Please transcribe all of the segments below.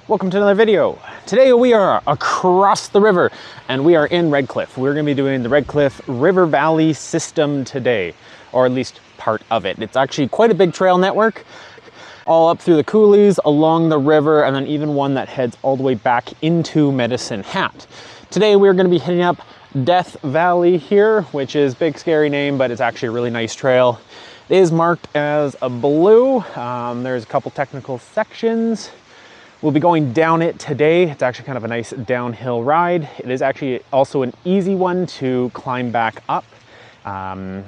Welcome to another video. Today we are across the river and we are in Redcliff. We're going to be doing the Redcliff River Valley system today, or at least part of it. It's actually quite a big trail network, all up through the coulees, along the river, and then even one that heads all the way back into Medicine Hat. Today we're going to be heading up Death Valley here, which is a big scary name, but it's actually a really nice trail. It is marked as a blue. There's a couple technical sections. We'll be going down it today. It's actually kind of a nice downhill ride. It is actually also an easy one to climb back up.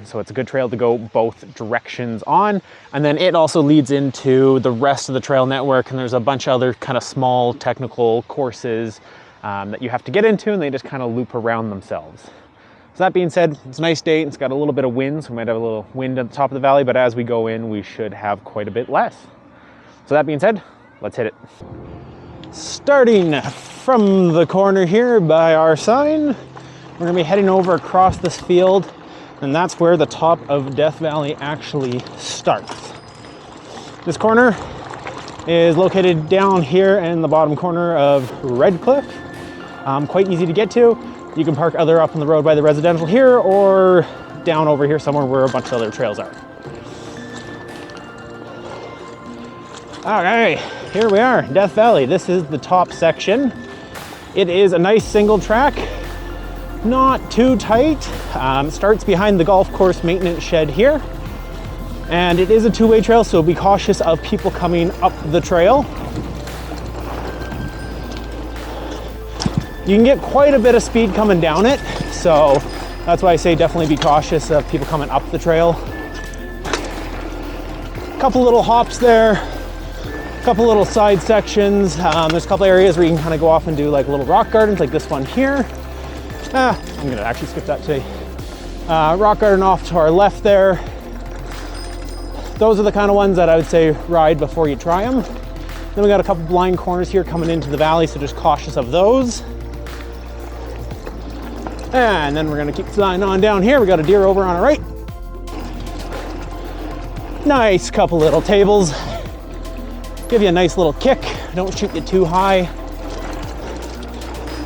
So it's a good trail to go both directions on. And then it also leads into the rest of the trail network, and there's a bunch of other kind of small technical courses that you have to get into, and they just kind of loop around themselves. So that being said, it's a nice day. It's got a little bit of wind, so we might have a little wind at the top of the valley, but as we go in, we should have quite a bit less. So that being said, let's hit it. Starting from the corner here by our sign, we're gonna be heading over across this field, and that's where the top of Death Valley actually starts. This corner is located down here in the bottom corner of Redcliff. Quite easy to get to. You can park either up on the road by the residential here or down over here somewhere where a bunch of other trails are. Okay, here we are, Death Valley. This is the top section. It is a nice single track, not too tight. It starts behind the golf course maintenance shed here. And it is a two-way trail, so be cautious of people coming up the trail. You can get quite a bit of speed coming down it, so that's why I say definitely be cautious of people coming up the trail. A couple little hops there, a couple little side sections. There's a couple areas where you can kind of go off and do like little rock gardens, like this one here. I'm gonna actually skip that today. Rock garden off to our left there. Those are the kind of ones that I would say ride before you try them. Then we got a couple blind corners here coming into the valley, so just cautious of those. And then we're gonna keep flying on down here. We got a deer over on our right. Nice couple little tables. Give you a nice little kick. Don't shoot you too high.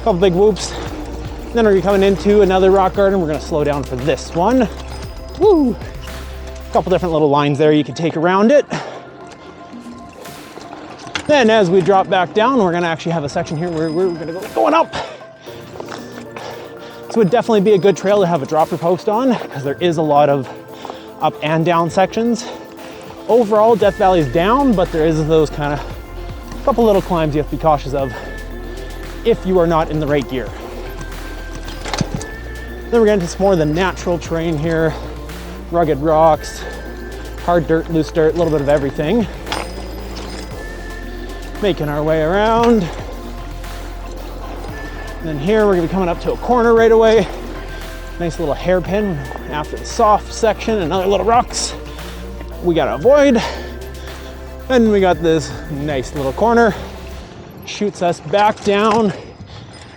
Couple big whoops. Then we're coming into another rock garden. We're gonna slow down for this one. Woo! Couple different little lines there you can take around it. Then as we drop back down, we're gonna actually have a section here where we're gonna go going up. This would definitely be a good trail to have a dropper post on, because there is a lot of up and down sections. Overall, Death Valley is down, but there is those kind of couple little climbs you have to be cautious of if you are not in the right gear. Then we're getting to some more of the natural terrain here. Rugged rocks, hard dirt, loose dirt, a little bit of everything. Making our way around. And then here we're gonna be coming up to a corner right away. Nice little hairpin after the soft section and other little rocks we gotta avoid. Then we got this nice little corner. Shoots us back down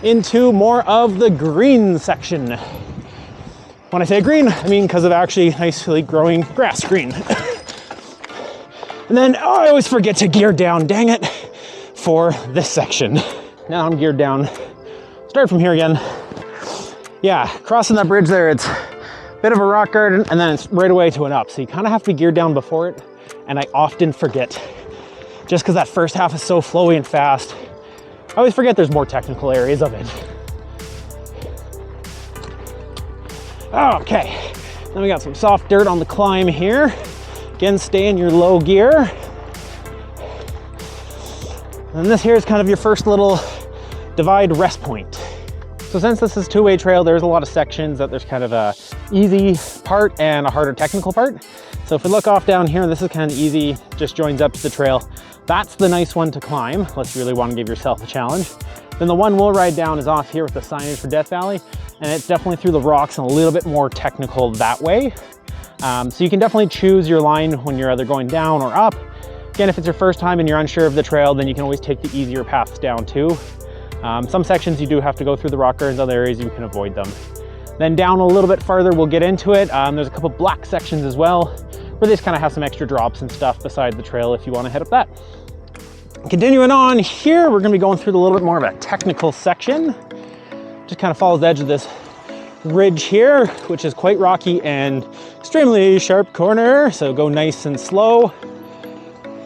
into more of the green section. When I say green, I mean because of actually nicely growing grass green. And then, I always forget to gear down, dang it, for this section. Now I'm geared down. Start from here again. Yeah, crossing that bridge there, it's a bit of a rock garden, and then it's right away to an up. So you kind of have to be geared down before it, and I often forget. Just because that first half is so flowy and fast, I always forget there's more technical areas of it. Okay, then we got some soft dirt on the climb here. Again, stay in your low gear. And this here is kind of your first little divide rest point. So since this is a two-way trail, there's a lot of sections that there's kind of a easy part and a harder technical part. So if we look off down here, this is kind of easy, just joins up to the trail. That's the nice one to climb, unless you really want to give yourself a challenge. Then the one we'll ride down is off here with the signage for Death Valley, and it's definitely through the rocks and a little bit more technical that way. So you can definitely choose your line when you're either going down or up. Again, if it's your first time and you're unsure of the trail, then you can always take the easier paths down too. Some sections you do have to go through the rock gardens, other areas you can avoid them. Then down a little bit farther, we'll get into it. There's a couple black sections as well, where they just kind of have some extra drops and stuff beside the trail if you want to head up that. Continuing on here, we're gonna be going through a little bit more of a technical section. Just kind of follows the edge of this ridge here, which is quite rocky and extremely sharp corner. So go nice and slow.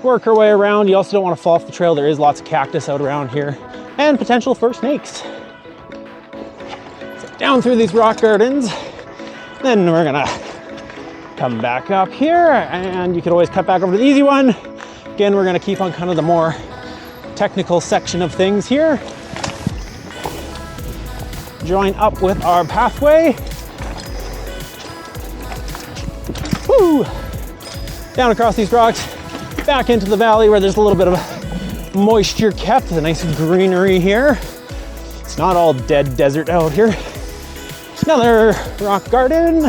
Work our way around. You also don't want to fall off the trail. There is lots of cactus out around here and potential for snakes. So down through these rock gardens. Then we're gonna come back up here, and you could always cut back over to the easy one. Again, we're gonna keep on kind of the more technical section of things here. Join up with our pathway. Woo! Down across these rocks, back into the valley where there's a little bit of moisture kept, a nice greenery here. It's not all dead desert out here. Another rock garden.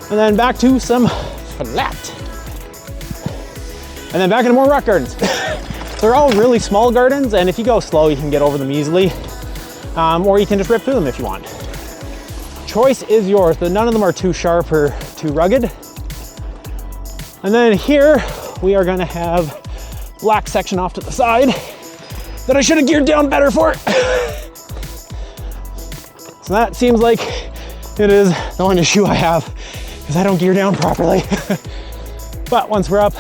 And then back to some flat. And then back into more rock gardens. They're all really small gardens, and if you go slow, you can get over them easily. Or you can just rip through them if you want. Choice is yours, but none of them are too sharp or too rugged. And then here, we are gonna have black section off to the side that I should have geared down better for. So that seems like it is the only issue I have, because I don't gear down properly. But once we're up,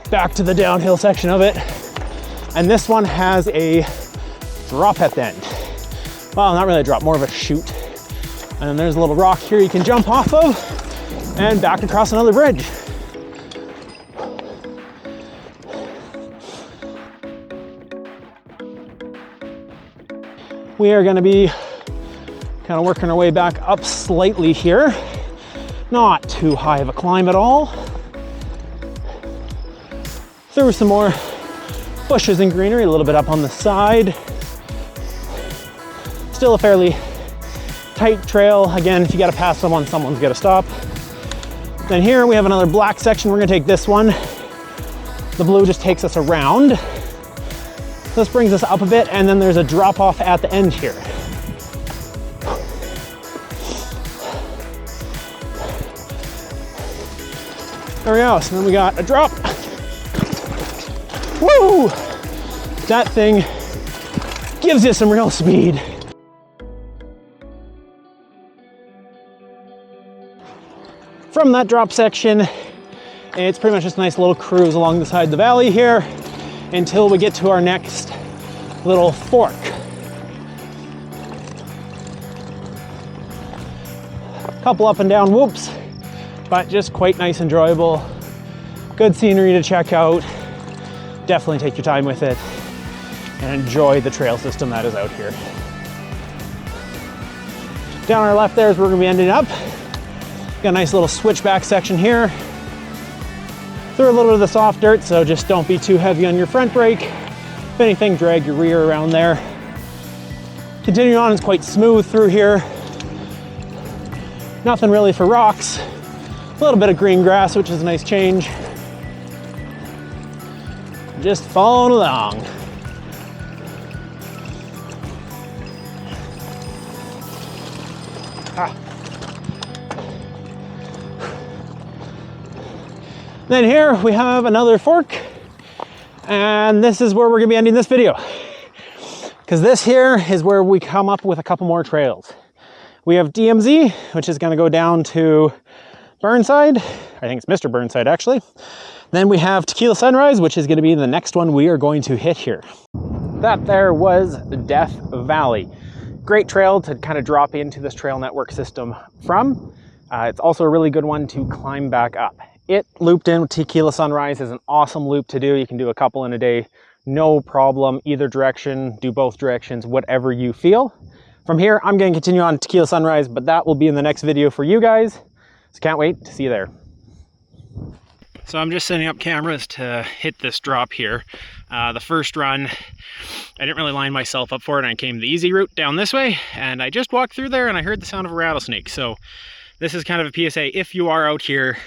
back to the downhill section of it. And this one has a drop at the end. Well, not really a drop, more of a chute. And then there's a little rock here you can jump off of and back across another bridge. We are gonna be kind of working our way back up slightly here. Not too high of a climb at all. Through some more bushes and greenery, a little bit up on the side. Still a fairly tight trail. Again, if you gotta pass someone, someone's gotta stop. Then here we have another black section. We're gonna take this one. The blue just takes us around. This brings us up a bit, and then there's a drop off at the end here. There we go, so then we got a drop. Woo! That thing gives you some real speed. From that drop section, it's pretty much just a nice little cruise along the side of the valley here until we get to our next little fork. Couple up and down whoops, but just quite nice, enjoyable. Good scenery to check out. Definitely take your time with it and enjoy the trail system that is out here. Down our left there is where we're gonna be ending up. Got a nice little switchback section here. Through a little bit of the soft dirt, so just don't be too heavy on your front brake. If anything, drag your rear around there. Continuing on, it's quite smooth through here. Nothing really for rocks. A little bit of green grass, which is a nice change. Just following along. Then here we have another fork, and this is where we're gonna be ending this video, because this here is where we come up with a couple more trails. We have DMZ, which is gonna go down to Burnside. I think it's Mr. Burnside actually. Then we have Tequila Sunrise, which is gonna be the next one we are going to hit here. That there was Death Valley. Great trail to kind of drop into this trail network system from. It's also a really good one to climb back up. It looped in with Tequila Sunrise is an awesome loop to do. You can do a couple in a day, no problem, either direction, do both directions, whatever you feel. From here, I'm gonna continue on Tequila Sunrise, but that will be in the next video for you guys. So can't wait to see you there. So I'm just setting up cameras to hit this drop here. The first run, I didn't really line myself up for it, and I came the easy route down this way, and I just walked through there and I heard the sound of a rattlesnake. So this is kind of a PSA. If you are out here,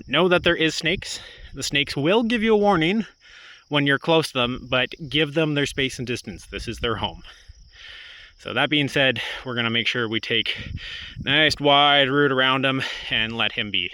know that there is snakes. The snakes will give you a warning when you're close to them, but give them their space and distance. This is their home. So that being said, we're gonna make sure we take a nice wide route around him and let him be.